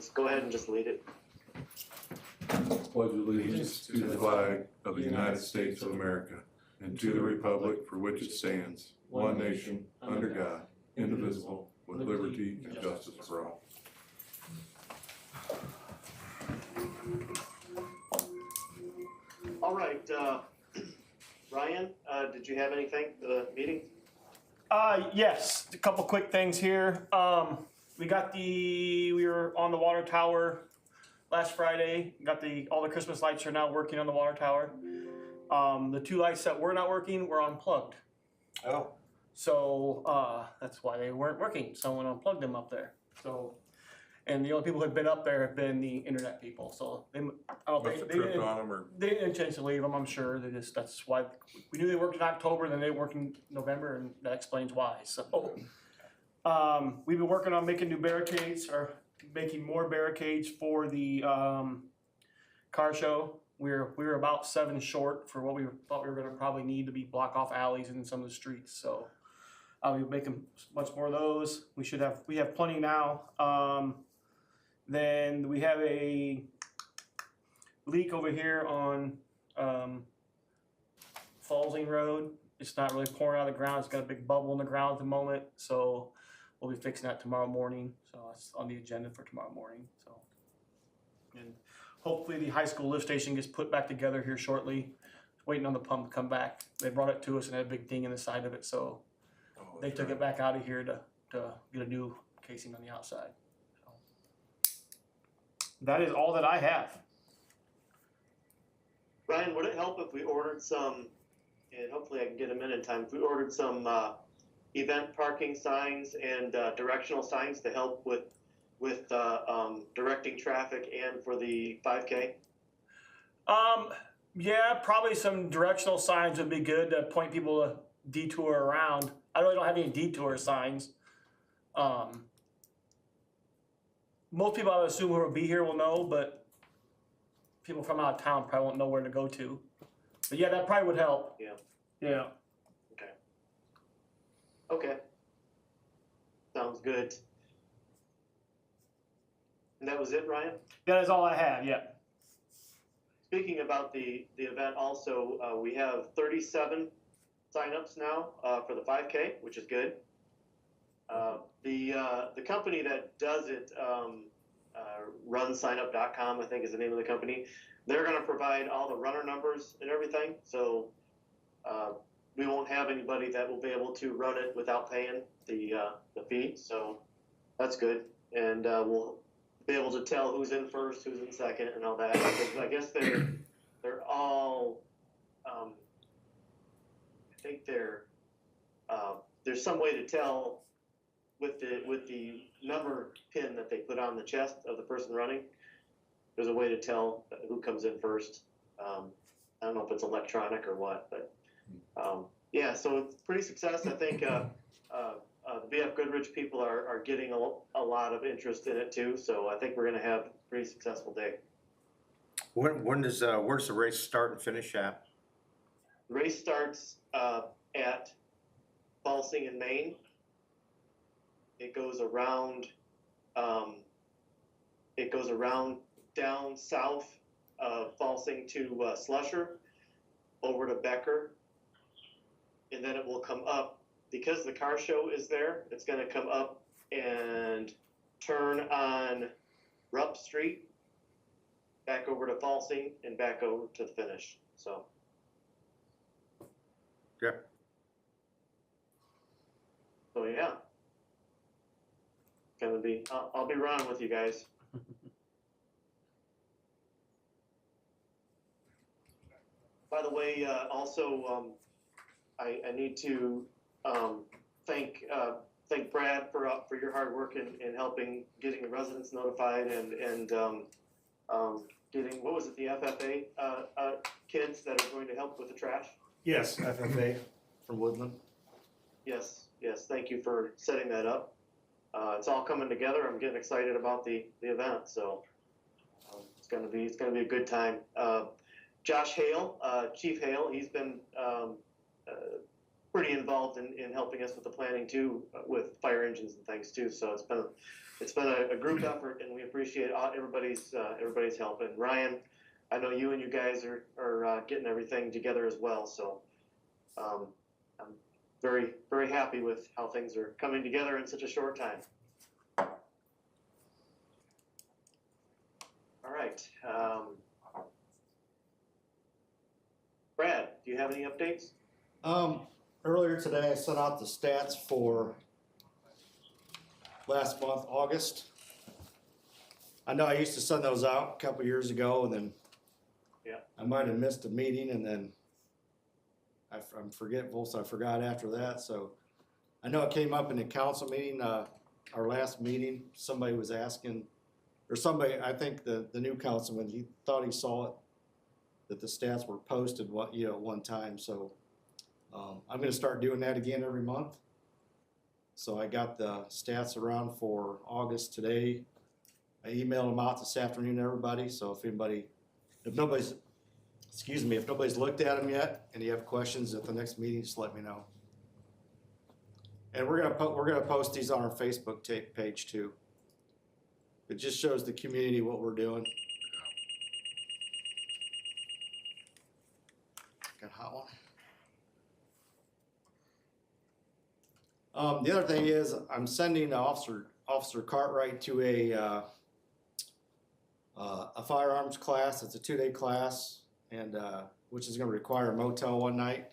ordinance. Go ahead and just lead it. Pledge allegiance to the flag of the United States of America and to the republic for which it stands, one nation, under God, indivisible, with liberty and justice for all. All right, Ryan, did you have anything for the meeting? Yes, a couple quick things here. We were on the water tower last Friday. All the Christmas lights are now working on the water tower. The two lights that were not working were unplugged. Oh. So, that's why they weren't working. Someone unplugged them up there. So, and the only people who had been up there have been the internet people. So they Tripped on them or? They didn't intentionally leave them, I'm sure. That's why we knew they worked in October, then they worked in November, and that explains why. So, we've been working on making new barricades or making more barricades for the car show. We were about 7 short for what we thought we were going to probably need to be block off alleys in some of the streets. So, we're making much more of those. We have plenty now. Then we have a leak over here on Fallsing Road. It's not really pouring out of the ground. It's got a big bubble in the ground at the moment. So we'll be fixing that tomorrow morning. So it's on the agenda for tomorrow morning. So, and hopefully the high school lift station gets put back together here shortly. Waiting on the pump to come back. They brought it to us and had a big ding in the side of it. So they took it back out of here to get a new casing on the outside. So that is all that I have. Ryan, would it help if we ordered some, and hopefully I can get them in time, if we ordered some event parking signs and directional signs to help with directing traffic and for the 5K? Yeah, probably some directional signs would be good to point people to detour around. I really don't have any detour signs. Most people I would assume who will be here will know, but people from out of town probably won't know where to go to. But yeah, that probably would help. Yeah. Yeah. Okay. Sounds good. And that was it, Ryan? That is all I have, yeah. Speaking about the event also, we have 37 signups now for the 5K, which is good. The company that does it, runsignup.com, I think is the name of the company. They're going to provide all the runner numbers and everything. So we won't have anybody that will be able to run it without paying the fee. So that's good. And we'll be able to tell who's in first, who's in second, and all that. Because I guess they're all. I think there's some way to tell with the number pin that they put on the chest of the person running. There's a way to tell who comes in first. I don't know if it's electronic or what, but yeah. So it's pretty success. I think the BF Goodrich people are getting a lot of interest in it too. So I think we're going to have a pretty successful day. Where's the race start and finish at? The race starts at Balsing in Maine. It goes around. Down south of Balsing to Slusher, over to Becker, and then it will come up because the car show is there. It's going to come up and turn on Rupp Street, back over to Balsing, and back over to the finish. So. Yeah. So yeah, gonna be. I'll be running with you guys. By the way, also I need to thank Brad for your hard work in helping getting the residents notified and getting, what was it, the FFA kids that are going to help with the trash. Yes, FFA from Woodland. Yes, thank you for setting that up. It's all coming together. I'm getting excited about the event, so it's gonna be a good time. Josh Hale, Chief Hale, he's been pretty involved in helping us with the planning too, with fire engines and things too. So it's been a group effort, and we appreciate everybody's help. And Ryan, I know you and you guys are getting everything together as well. So I'm very, very happy with how things are coming together in such a short time. All right. Brad, do you have any updates? Earlier today, I sent out the stats for last month, August. I know I used to send those out a couple years ago, and then I might have missed a meeting, and then I'm forgetful, so I forgot after that. So I know it came up in the council meeting, our last meeting. Somebody was asking, or somebody, I think the new councilman, he thought he saw it, that the stats were posted at one time. So I'm going to start doing that again every month. So I got the stats around for August today. I emailed them out this afternoon to everybody. So if nobody's looked at them yet and you have questions at the next meeting, just let me know. And we're gonna post these on our Facebook page too. It just shows the community what we're doing. Got a hot one. The other thing is I'm sending Officer Cartwright to a firearms class. It's a 2-day class, and which is going to require a motel one night.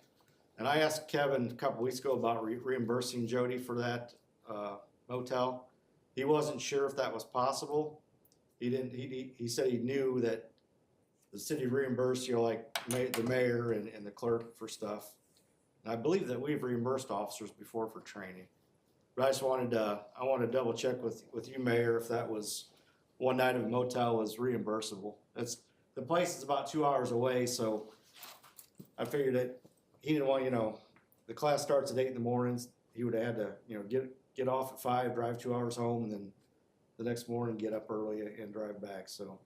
And I asked Kevin a couple weeks ago about reimbursing Jody for that motel. He wasn't sure if that was possible. He said he knew that the city reimbursed, like the mayor and the clerk for stuff. And I believe that we've reimbursed officers before for training. But I wanted to double check with you, Mayor, if that was one night of a motel was reimbursable. The place is about 2 hours away, so I figured that he didn't want, the class starts at 8 in the mornings. He would have had to, get off at 5, drive 2 hours home, and then the next morning get up early and drive back. So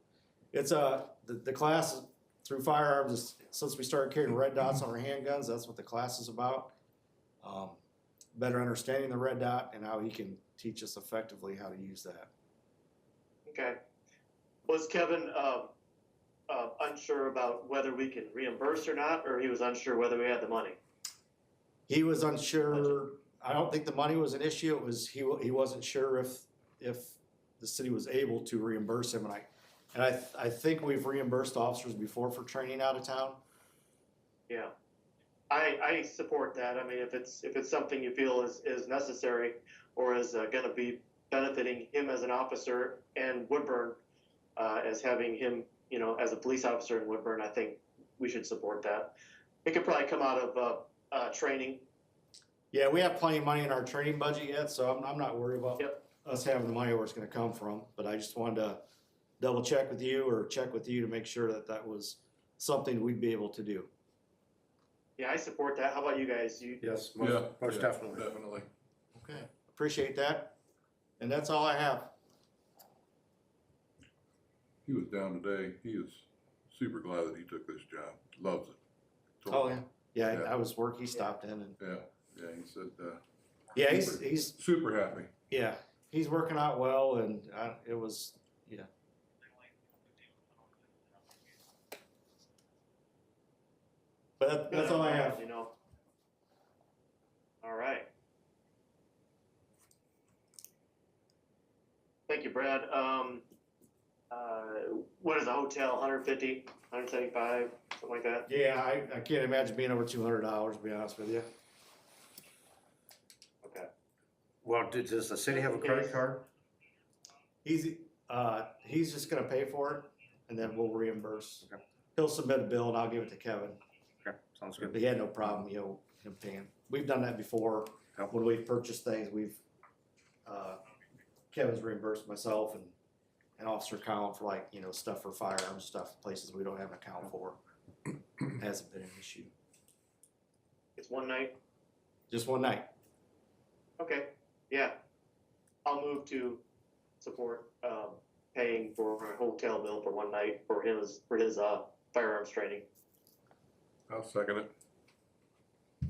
it's the class through firearms, since we started carrying red dots on our handguns, that's what the class is about. Better understanding the red dot and how he can teach us effectively how to use that. Okay. Was Kevin unsure about whether we can reimburse or not, or he was unsure whether we had the money? He was unsure. I don't think the money was an issue. It was he wasn't sure if the city was able to reimburse him, and I think we've reimbursed officers before for training out of town. Yeah, I support that. I mean, if it's something you feel is necessary or is going to be benefiting him as an officer and Woodburn as having him, as a police officer in Woodburn, I think we should support that. It could probably come out of training. Yeah, we have plenty of money in our training budget yet, so I'm not worried about us having the money where it's going to come from. But I just wanted to double check with you to make sure that was something we'd be able to do. Yeah, I support that. How about you guys? Yes, most definitely. Definitely. Okay, appreciate that. And that's all I have. He was down today. He is super glad that he took this job. Loves it. Oh yeah. Yeah, Yeah. I was work. He stopped in and Yeah, he said, yeah, he's super happy. yeah, he's working out well, and it was But that's all I have. All right. Thank you, Brad. What is a hotel? 150, 175, something like that? Yeah, I can't imagine being over $200, to be honest with you. Okay. Well, does the city have a credit card? He's just gonna pay for it, and then we'll reimburse. Okay. He'll submit a bill, and I'll give it to Kevin. Okay, sounds good. But he had no problem, him paying. We've done that before. Yep. When we've purchased things, Kevin's reimbursed myself and Officer Collin for stuff for firearms, stuff, places we don't have an account for. Hasn't been an issue. It's one night? Just one night. Okay, yeah. I'll move to support paying for a hotel bill for one night for his firearms training. I'll second it.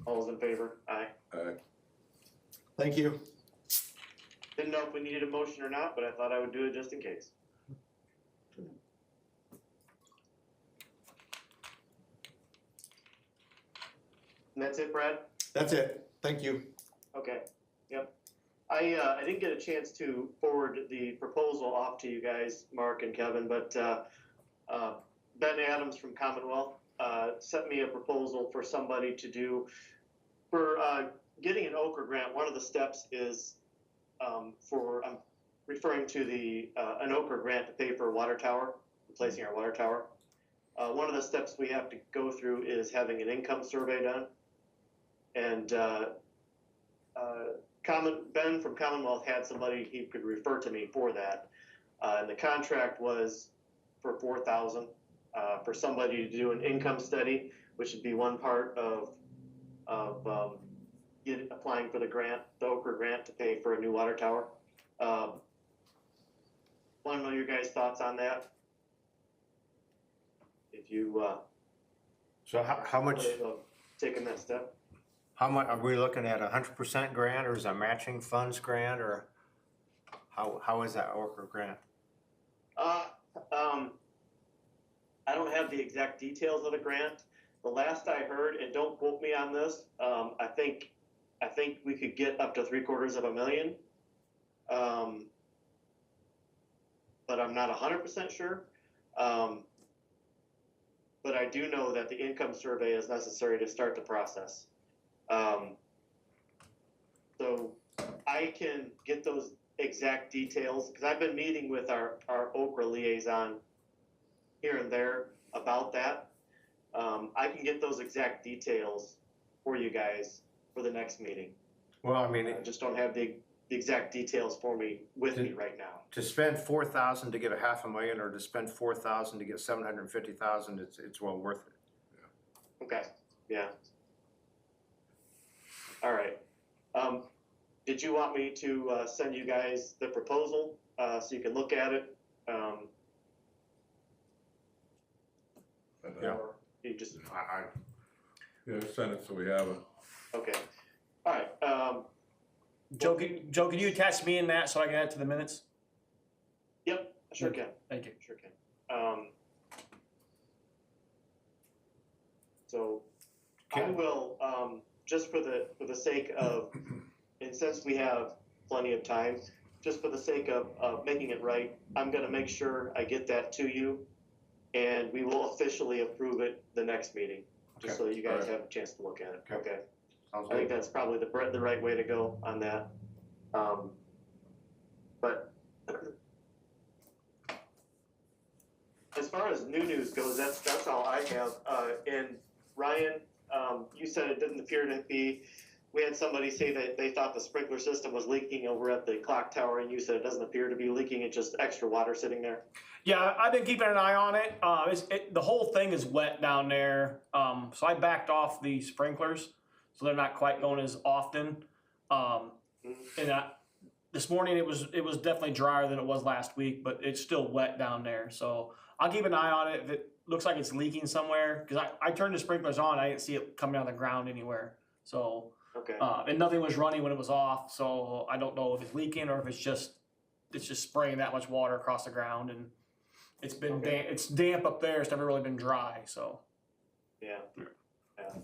All those in favor? Aye. Thank you. Didn't know if we needed a motion or not, but I thought I would do it just in case. And that's it, Brad? That's it. Thank you. Okay, yep. I didn't get a chance to forward the proposal off to you guys, Mark and Kevin, but Ben Adams from Commonwealth sent me a proposal for somebody to do, for getting an Okra grant. One of the steps is I'm referring to an Okra grant to pay for a water tower, replacing our water tower. One of the steps we have to go through is having an income survey done. And Ben from Commonwealth had somebody he could refer to me for that. And the contract was for $4,000 for somebody to do an income study, which would be one part of applying for the grant, the Okra grant, to pay for a new water tower. Want to know your guys' thoughts on that? If you So how much, taking that step. how much, are we looking at 100% grant, or is that matching funds grant, or how is that Okra grant? I don't have the exact details of the grant. The last I heard, and don't quote me on this, I think we could get up to $750,000. But I'm not 100% sure. But I do know that the income survey is necessary to start the process. So I can get those exact details, because I've been meeting with our Okra liaison here and there about that. I can get those exact details for you guys for the next meeting. Well, I mean, I just don't have the exact details for me with me right now. to spend 4,000 to get $500,000, or to spend 4,000 to get 750,000, it's well worth it. Okay, yeah. All right. Did you want me to send you guys the proposal so you can look at it? Yeah. Or you just, Yeah, send it so we have it. okay. All right. Joe, can you attach me in that so I can add it to the minutes? Yep, I sure can. Thank you. Sure can. So I will, just for the sake of, and since we have plenty of time, just for the sake of making it right, I'm gonna make sure I get that to you, and we will officially approve it the next meeting, just so you guys Alright. have a chance to look at it. Okay. Okay. Sounds I think good. that's probably the right way to go on that. But as far as new news goes, that's all I have. And Ryan, you said it didn't appear to be. We had somebody say that they thought the sprinkler system was leaking over at the clock tower, and you said it doesn't appear to be leaking. It's just extra water sitting there. Yeah, I've been keeping an eye on it. The whole thing is wet down there. So I backed off the sprinklers, so they're not quite going as often. And this morning it was definitely drier than it was last week, but it's still wet down there. So I'll keep an eye on it. If it looks like it's leaking somewhere, because I turned the sprinklers on, I didn't see it coming out of the ground anywhere. So Okay. and nothing was running when it was off. So I don't know if it's leaking or if it's just spraying that much water across the ground, and it's been damp. It's damp up there. It's never really been dry. So Yeah. Yeah.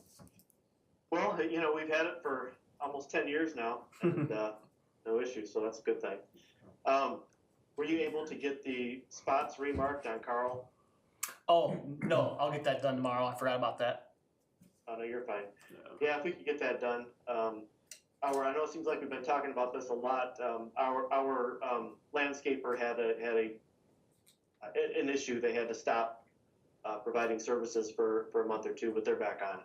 Well, we've had it for almost 10 years now, and no issues, so that's a good thing. Were you able to get the spots remarked on Carl? oh no, I'll get that done tomorrow. I forgot about that. Oh, no, you're fine. Yeah, if we could get that done. I know it seems like we've been talking about this a lot. Our landscaper had an issue. They had to stop providing services for a month or two, but they're back on.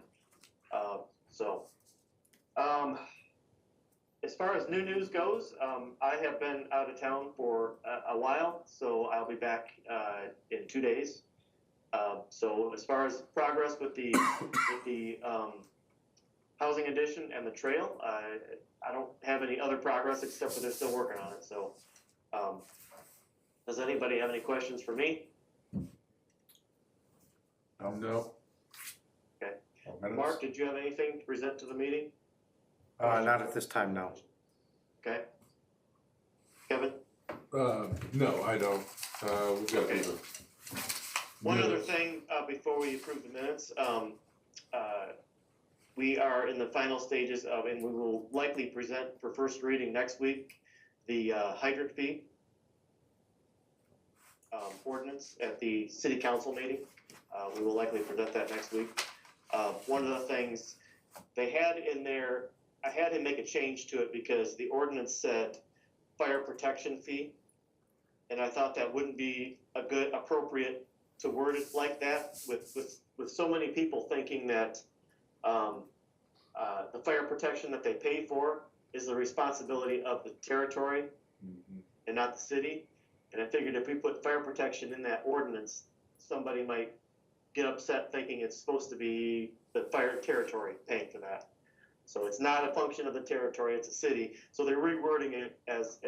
As far as new news goes, I have been out of town for a while, so I'll be back in 2 days. So as far as progress with the housing addition and the trail, I don't have any other progress except for they're still working on it. So does anybody have any questions for me? No. Okay. Mark, did you have anything to present to the meeting? Not at this time, no. Okay. Kevin? No, I don't. We've got Okay. the. One other thing, before we approve the minutes, we are in the final stages of, and we will likely present for first reading next week, the hydrant fee ordinance at the city council meeting. We will likely present that next week. One of the things they had in there, I had him make a change to it because the ordinance said fire protection fee. And I thought that wouldn't be a good, appropriate to word it like that with so many people thinking that the fire protection that they pay for is the responsibility of the territory and not the city. And I figured if we put fire protection in that ordinance, somebody might get upset thinking it's supposed to be the fire territory paying for that. So it's not a function of the territory, it's a city. So they're rewording it as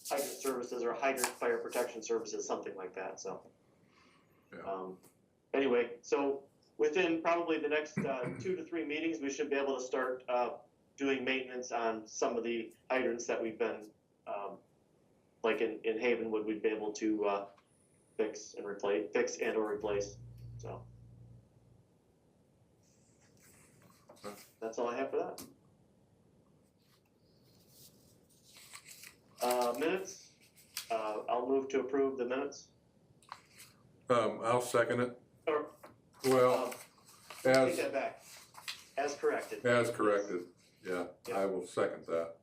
hydrant services or hydrant fire protection services, something like that, so. Yeah. Anyway, so within probably the next 2 to 3 meetings, we should be able to start doing maintenance on some of the hydrants that we've been, like in Havenwood, we'd be able to fix and or replace, so. That's all I have for that. Minutes, I'll move to approve the minutes. I'll second it. Or, Well, take as, that back, as corrected. as corrected, yeah, I will second that.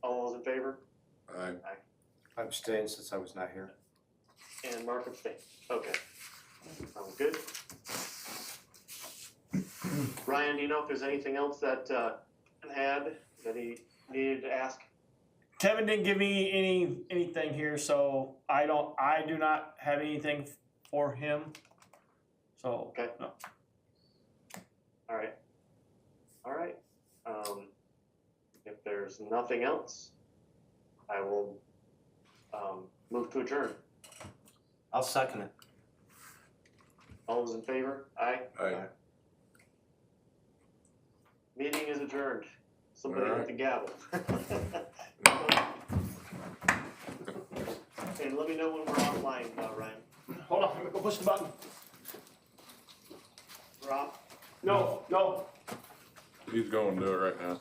All those in favor? I, I abstained since I was not here. And Mark abstained. Okay. Sounds good. Ryan, do you know if there's anything else that that he needed to ask? Kevin didn't give me anything here, so I do not have anything for him. So, Okay. no. All right. If there's nothing else, I will move to adjourn. I'll second it. All those in favor? Aye. I, Meeting is adjourned. Somebody All hit right. the gavel. And let me know when we're offline, Ryan. Hold on, I'm gonna go push the button. Rob? No. he's going to do it right now.